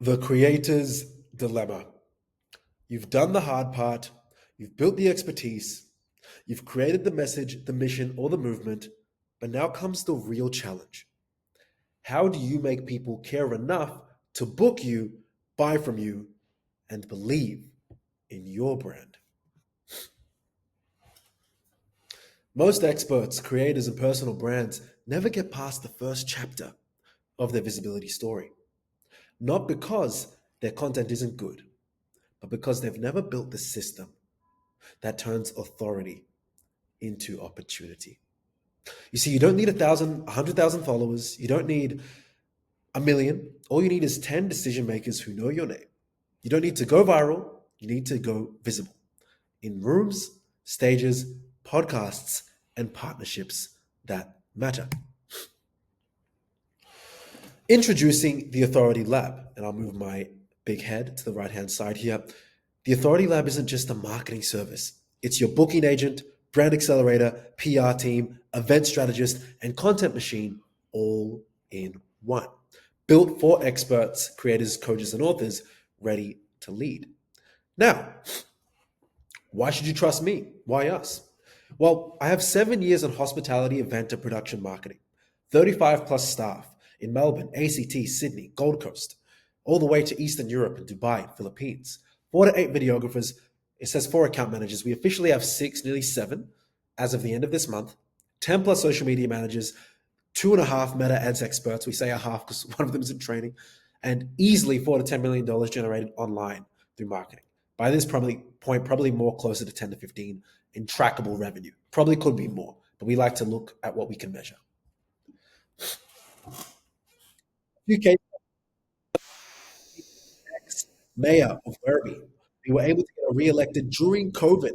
The creator's dilemma. You've done the hard part, you've built the expertise, you've created the message, the mission, or the movement, but now comes the real challenge. How do you make people care enough to book you, buy from you, and believe in your brand? Most experts, creators, and personal brands never get past the first chapter of their visibility story. Not because their content isn't good, but because they've never built the system that turns authority into opportunity. You see, you don't need 100,000 followers. You don't need a million. All you need is 10 decision makers who know your name. You don't need to go viral. You need to go visible in rooms, stages, podcasts, and partnerships that matter. Introducing the Authority Lab, and I'll move my big head to the right-hand side here. The Authority Lab isn't just a marketing service. It's your booking agent, brand accelerator, PR team, event strategist, and content machine all in one. Built for experts, creators, coaches, and authors ready to lead. Now, why should you trust me? Why us? Well, I have 7 years in hospitality, event, and production marketing, 35 plus staff in Melbourne, ACT, Sydney, Gold Coast, all the way to Eastern Europe and Dubai, Philippines. 4 to 8 videographers. It says 4 account managers. We officially have 6, nearly 7 as of the end of this month. 10 plus social media managers, 2.5 meta ads experts. We say a half because one of them is in training, and easily $4 to $10 million generated online through marketing. By this point, probably more closer to 10 to 15 in trackable revenue. Probably could be more, but we like to look at what we can measure. UK ex-mayor of Werribee. We were able to get re-elected during COVID.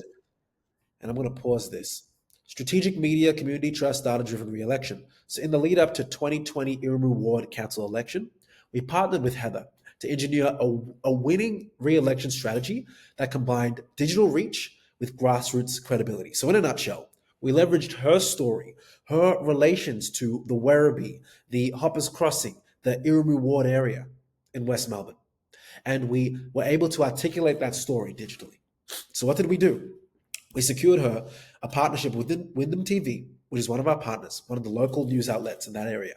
And I'm going to pause this. Strategic media, community trust, data-driven re-election. So in the lead up to 2020 Iramu Ward Council election, we partnered with Heather to engineer a winning re-election strategy that combined digital reach with grassroots credibility. So in a nutshell, we leveraged her story, her relations to the Werribee, the Hoppers Crossing, the Iramu Ward area in West Melbourne. And we were able to articulate that story digitally. So what did we do? We secured her a partnership with Wyndham TV, which is one of our partners, one of the local news outlets in that area.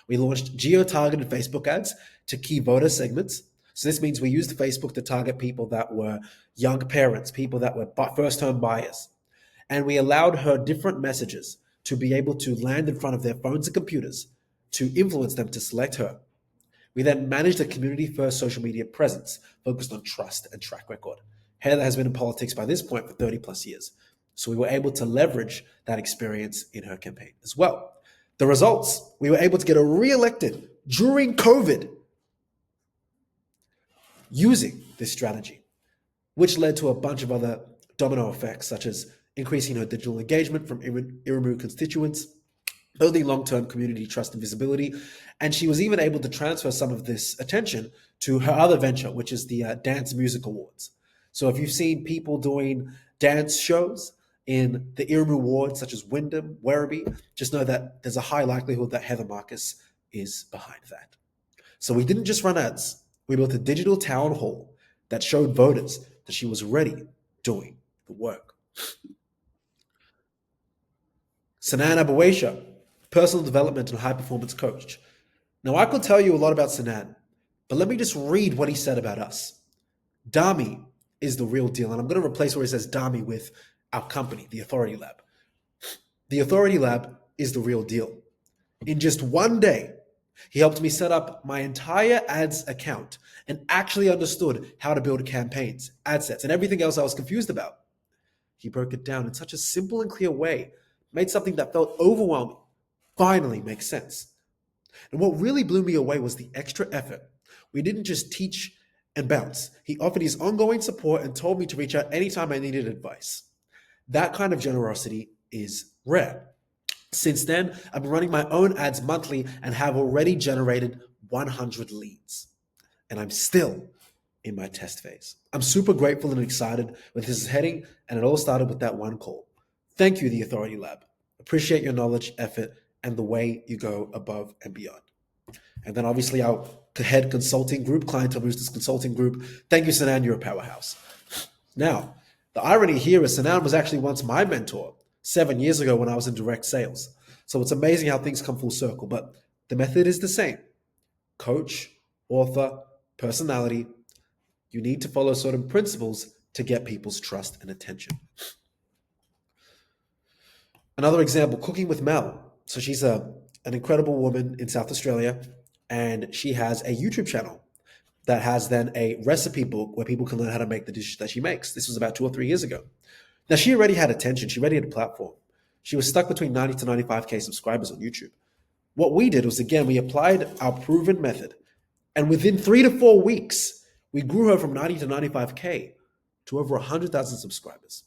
We launched geo-targeted Facebook ads to key voter segments. So this means we used Facebook to target people that were young parents, people that were first-home buyers. And we allowed her different messages to be able to land in front of their phones and computers to influence them to select her. We then managed a community-first social media presence focused on trust and track record. Heather has been in politics by this point for 30 plus years. So we were able to leverage that experience in her campaign as well. The results, we were able to get her re-elected during COVID using this strategy, which led to a bunch of other domino effects, such as increasing her digital engagement from Iramu constituents, building long-term community trust and visibility. And she was even able to transfer some of this attention to her other venture, which is the Dance Music Awards. So if you've seen people doing dance shows in the Iramu Ward, such as Wyndham, Werribee, just know that there's a high likelihood that Heather Marcus is behind that. So we didn't just run ads. We built a digital town hall that showed voters that she was ready doing the work. Sanan Abuesha, personal development and high performance coach. Now, I could tell you a lot about Sanan, but let me just read what he said about us. Dami is the real deal. And I'm going to replace where it says Dami with our company, the Authority Lab. The Authority Lab is the real deal. In just one day, he helped me set up my entire ads account and actually understood how to build campaigns, ad sets, and everything else I was confused about. He broke it down in such a simple and clear way, made something that felt overwhelming finally make sense. And what really blew me away was the extra effort. We didn't just teach and bounce. He offered his ongoing support and told me to reach out anytime I needed advice. That kind of generosity is rare. Since then, I've been running my own ads monthly and have already generated 100 leads. And I'm still in my test phase. I'm super grateful and excited where this is heading, and it all started with that one call. Thank you, the Authority Lab. Appreciate your knowledge, effort, and the way you go above and beyond. And then obviously our head consulting group, Clientele Boosters Consulting Group. Thank you, Sanan. You're a powerhouse. Now, the irony here is Sanan was actually once my mentor 7 years ago when I was in direct sales. So it's amazing how things come full circle, but the method is the same. Coach, author, personality. You need to follow certain principles to get people's trust and attention. Another example, cooking with Mel. So she's an incredible woman in South Australia, and she has a YouTube channel that has then a recipe book where people can learn how to make the dishes that she makes. This was about 2 or 3 years ago. Now, she already had attention. She already had a platform. She was stuck between 90 to 95K subscribers on YouTube. What we did was, again, we applied our proven method, and within 3 to 4 weeks, we grew her from 90 to 95K to over 100,000 subscribers.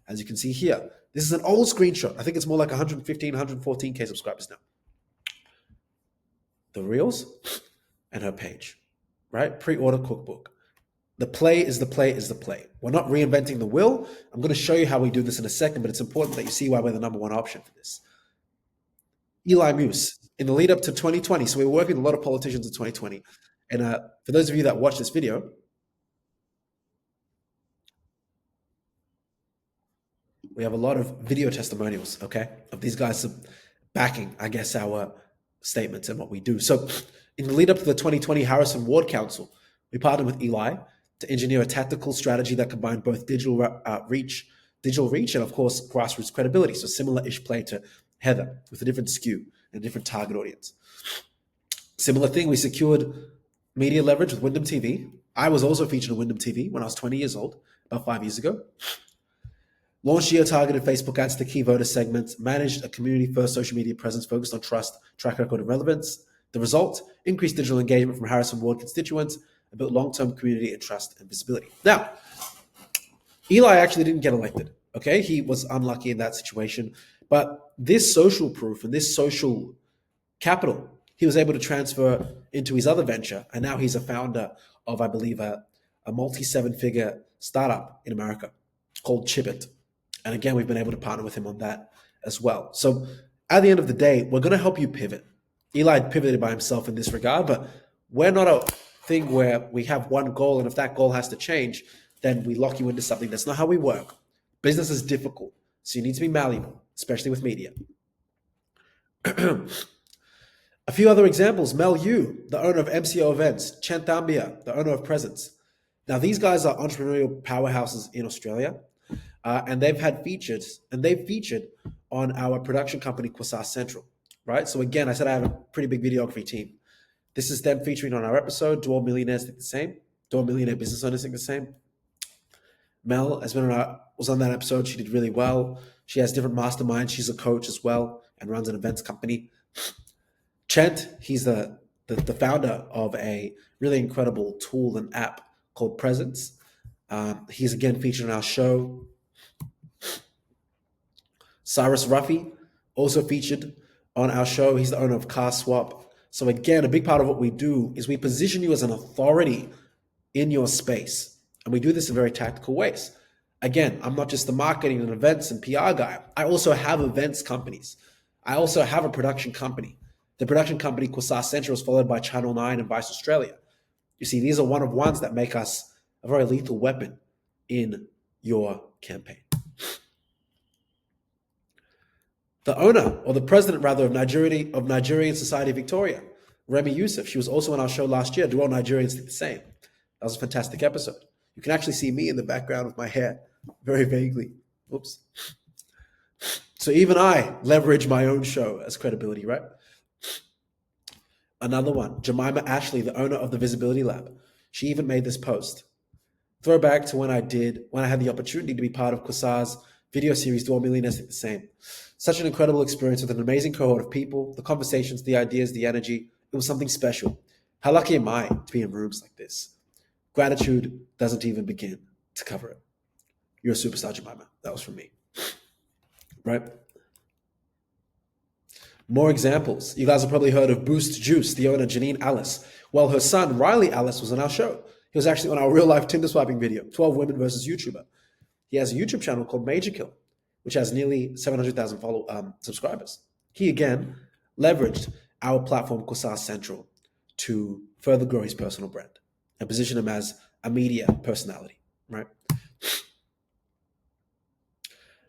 As you can see here, this is an old screenshot. I think it's more like 115, 114K subscribers now. The reels and her page, right? Pre-order cookbook. The play is the play is the play. We're not reinventing the wheel. I'm going to show you how we do this in a second, but it's important that you see why we're the number one option for this. Eli Muse, in the lead up to 2020, so we were working with a lot of politicians in 2020. And for those of you that watch this video, we have a lot of video testimonials, okay, of these guys backing, I guess, our statements and what we do. So in the lead up to the 2020 Harrison Ward Council, we partnered with Eli to engineer a tactical strategy that combined both digital reach, and of course, grassroots credibility. So similar-ish play to Heather with a different skew and a different target audience. Similar thing, we secured media leverage with Wyndham TV. I was also featured on Wyndham TV when I was 20 years old, about 5 years ago. Launched geo-targeted Facebook ads to key voter segments, managed a community-first social media presence focused on trust, track record, and relevance. The result, increased digital engagement from Harrison Ward constituents and built long-term community and trust and visibility. Now, Eli actually didn't get elected, okay? He was unlucky in that situation. But this social proof and this social capital, he was able to transfer into his other venture, and now he's a founder of, I believe, a multi-seven-figure startup in America called Chibit. And again, we've been able to partner with him on that as well. So at the end of the day, we're going to help you pivot. Eli pivoted by himself in this regard, but we're not a thing where we have one goal, and if that goal has to change, then we lock you into something. That's not how we work. Business is difficult, so you need to be malleable, especially with media. A few other examples. Mel Yu, the owner of MCO Events. Chen Thambia, the owner of Presence. Now, these guys are entrepreneurial powerhouses in Australia. And they've featured on our production company, Quasar Central, right? So again, I said I have a pretty big videography team. This is them featuring on our episode. Do all millionaires think the same? Do all millionaire business owners think the same? Mel was on that episode. She did really well. She has different masterminds. She's a coach as well and runs an events company. Chent, he's the founder of a really incredible tool and app called Presence. He's again featured on our show. Cyrus Ruffy, also featured on our show. He's the owner of Car Swap. So again, a big part of what we do is we position you as an authority in your space. And we do this in very tactical ways. Again, I'm not just the marketing and events and PR guy. I also have events companies. I also have a production company. The production company, Quasar Central, is followed by Channel 9 and Vice Australia. You see, these are one of ones that make us a very lethal weapon in your campaign. The owner, or the president rather, of Nigerian Society of Victoria, Remy Youssef, she was also on our show last year. Do all Nigerians think the same? That was a fantastic episode. You can actually see me in the background with my hair, very vaguely. Oops. So even I leverage my own show as credibility, right? Another one, Jemima Ashley, the owner of the Visibility Lab. She even made this post. Throwback to when I had the opportunity to be part of Quasar's video series, Do All Millionaires Think the Same? Such an incredible experience with an amazing cohort of people, the conversations, the ideas, the energy. It was something special. How lucky am I to be in rooms like this? Gratitude doesn't even begin to cover it. You're a superstar, Jemima. That was from me. Right? More examples. You guys have probably heard of Boost Juice, the owner, Janine Alice. Well, her son, Riley Alice, was on our show. He was actually on our real-life Tinder swiping video, 12 Women versus YouTuber. He has a YouTube channel called Major Kill, which has nearly 700,000 subscribers. He, again, leveraged our platform, Quasar Central, to further grow his personal brand and position him as a media personality, right?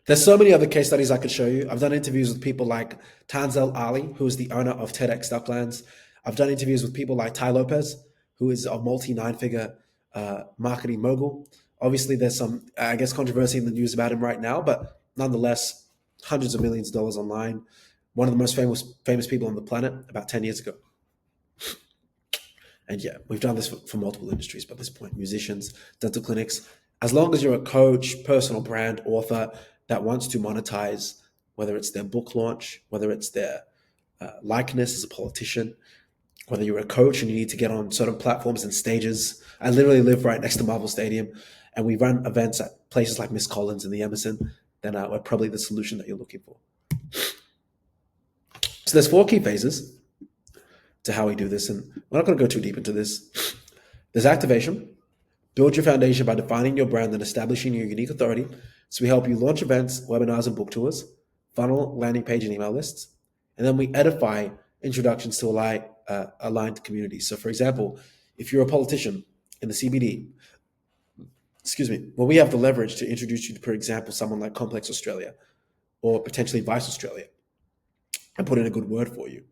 There's so many other case studies I could show you. I've done interviews with people like Tanzel Ali, who is the owner of TEDx Ducklands. I've done interviews with people like Ty Lopez, who is a multi-nine-figure marketing mogul. Obviously, there's some, I guess, controversy in the news about him right now, but nonetheless, hundreds of millions of dollars online. One of the most famous people on the planet about 10 years ago. And yeah, we've done this for multiple industries by this point, musicians, dental clinics. As long as you're a coach, personal brand, author that wants to monetize, whether it's their book launch, whether it's their likeness as a politician, whether you're a coach and you need to get on certain platforms and stages. I literally live right next to Marvel Stadium, and we run events at places like Miss Collins and the Emerson, then we're probably the solution that you're looking for. So there's 4 key phases to how we do this, and we're not going to go too deep into this. There's activation. Build your foundation by defining your brand and establishing your unique authority. So we help you launch events, webinars, and book tours, funnel, landing page, and email lists. And then we edify introductions to aligned communities. So for example, if you're a politician in the CBD, well, we have the leverage to introduce you to, for example, someone like Complex Australia or potentially Vice Australia and put in a good word for you.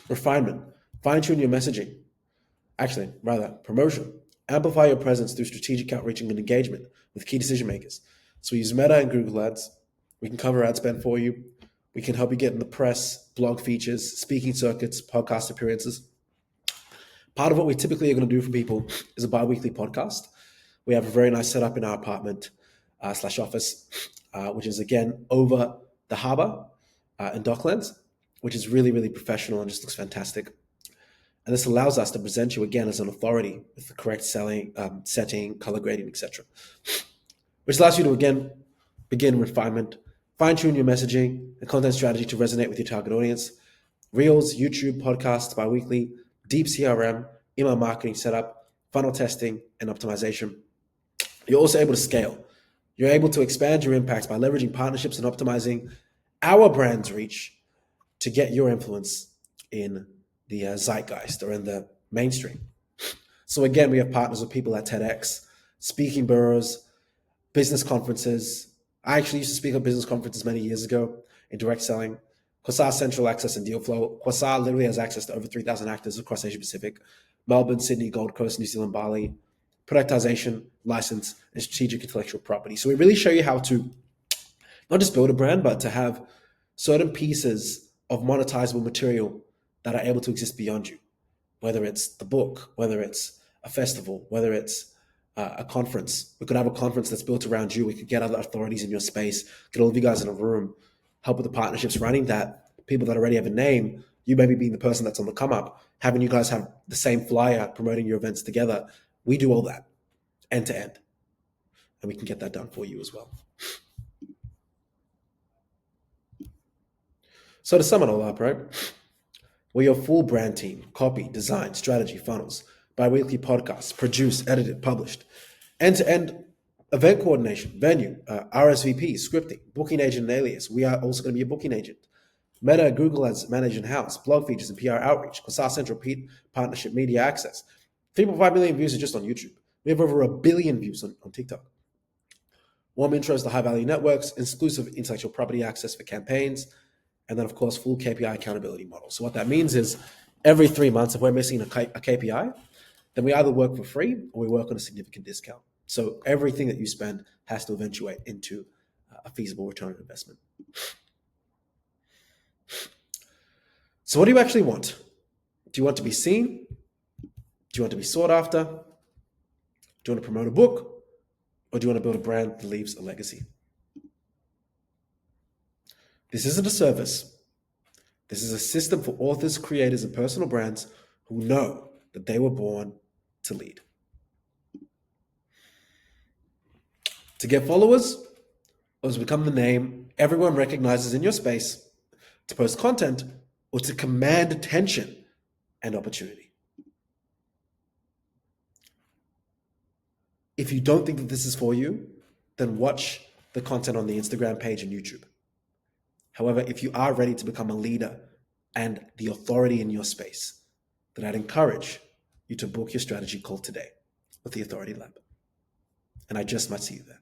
Refinement, fine-tune your messaging. Promotion. Amplify your presence through strategic outreach and engagement with key decision makers. So we use Meta and Google Ads. We can cover ad spend for you. We can help you get in the press, blog features, speaking circuits, podcast appearances. Part of what we typically are going to do for people is a bi-weekly podcast. We have a very nice setup in our apartment / office, which is, again, over the harbor in Docklands, which is really, really professional and just looks fantastic. And this allows us to present you again as an authority with the correct selling, setting, color grading, etc. Which allows you to, again, begin refinement, fine-tune your messaging and content strategy to resonate with your target audience. Reels, YouTube, podcasts, bi-weekly, deep CRM, email marketing setup, funnel testing, and optimization. You're also able to scale. You're able to expand your impact by leveraging partnerships and optimizing our brand's reach to get your influence in the zeitgeist or in the mainstream. So again, we have partners with people at TEDx, speaking bureaus, business conferences. I actually used to speak at business conferences many years ago in direct selling. Quasar Central Access and Deal Flow. Quasar literally has access to over 3,000 actors across Asia Pacific, Melbourne, Sydney, Gold Coast, New Zealand, Bali, productization, license, and strategic intellectual property. So we really show you how to not just build a brand, but to have certain pieces of monetizable material that are able to exist beyond you, whether it's the book, whether it's a festival, whether it's a conference. We could have a conference that's built around you. We could get other authorities in your space, get all of you guys in a room, help with the partnerships running that, people that already have a name, you maybe being the person that's on the come up, having you guys have the same flyer promoting your events together. We do all that end to end, and we can get that done for you as well. So to sum it all up, right? We're your full brand team: copy, design, strategy, funnels, bi-weekly podcasts, produced, edited, published, end-to-end event coordination, venue, RSVP, scripting, booking agent and alias. We are also going to be a booking agent. Meta, Google Ads, manage in-house, blog features and PR outreach, Quasar Central partnership, media access. 3.5 million views are just on YouTube. We have over 1 billion views on TikTok. Warm intros to high-value networks, exclusive intellectual property access for campaigns, and then, of course, full KPI accountability model. So what that means is every 3 months, if we're missing a KPI, then we either work for free or we work on a significant discount. So everything that you spend has to eventuate into a feasible return on investment. So what do you actually want? Do you want to be seen? Do you want to be sought after? Do you want to promote a book? Or do you want to build a brand that leaves a legacy? This isn't a service. This is a system for authors, creators, and personal brands who know that they were born to lead. To get followers, or to become the name everyone recognizes in your space, to post content, or to command attention and opportunity. If you don't think that this is for you, then watch the content on the Instagram page and YouTube. However, if you are ready to become a leader and the authority in your space, then I'd encourage you to book your strategy call today with the Authority Lab. And I just might see you there.